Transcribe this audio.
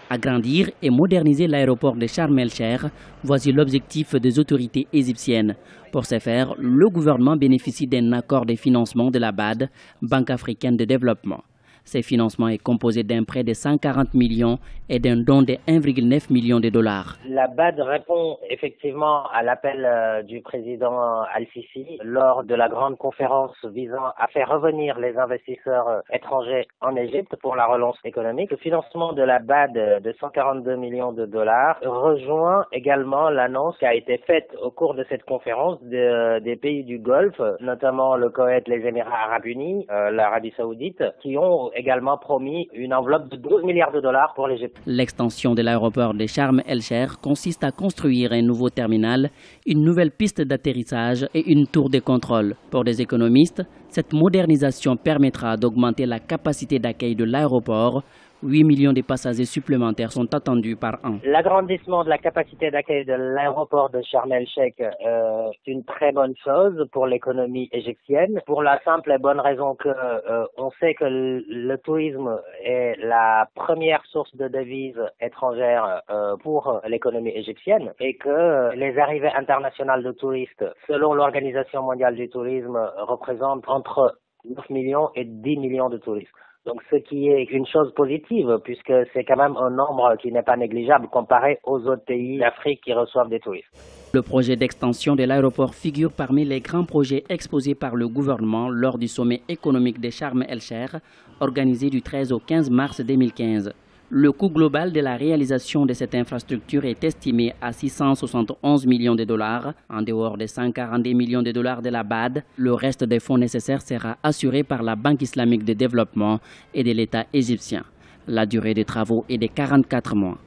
Agrandir et moderniser l'aéroport de Sharm el-Cheikh, voici l'objectif des autorités égyptiennes. Pour ce faire, le gouvernement bénéficie d'un accord de financement de la BAD, Banque africaine de développement. Ce financement est composé d'un prêt de 140 millions et d'un don de 1,9 million de dollars. La BAD répond effectivement à l'appel du président Al-Sisi lors de la grande conférence visant à faire revenir les investisseurs étrangers en Égypte pour la relance économique. Le financement de la BAD de 142 millions de dollars rejoint également l'annonce qui a été faite au cours de cette conférence des pays du Golfe, notamment le Koweït, les Émirats arabes unis, l'Arabie saoudite, qui ont également promis une enveloppe de 12 milliards de dollars pour l'Égypte. L'extension de l'aéroport de Sharm el-Cheikh consiste à construire un nouveau terminal, une nouvelle piste d'atterrissage et une tour de contrôle. Pour des économistes, cette modernisation permettra d'augmenter la capacité d'accueil de l'aéroport. 8 millions de passagers supplémentaires sont attendus par an. L'agrandissement de la capacité d'accueil de l'aéroport de Sharm el-Cheikh est une très bonne chose pour l'économie égyptienne, pour la simple et bonne raison que on sait que le tourisme est la première source de devises étrangères pour l'économie égyptienne et que les arrivées internationales de touristes, selon l'Organisation mondiale du tourisme, représentent entre 9 millions et 10 millions de touristes. Donc ce qui est une chose positive puisque c'est quand même un nombre qui n'est pas négligeable comparé aux autres pays d'Afrique qui reçoivent des touristes. Le projet d'extension de l'aéroport figure parmi les grands projets exposés par le gouvernement lors du sommet économique de Sharm el-Cheikh organisé du 13 au 15 mars 2015. Le coût global de la réalisation de cette infrastructure est estimé à 671 millions de dollars. En dehors des 142 millions de dollars de la BAD, le reste des fonds nécessaires sera assuré par la Banque islamique de développement et de l'État égyptien. La durée des travaux est de 44 mois.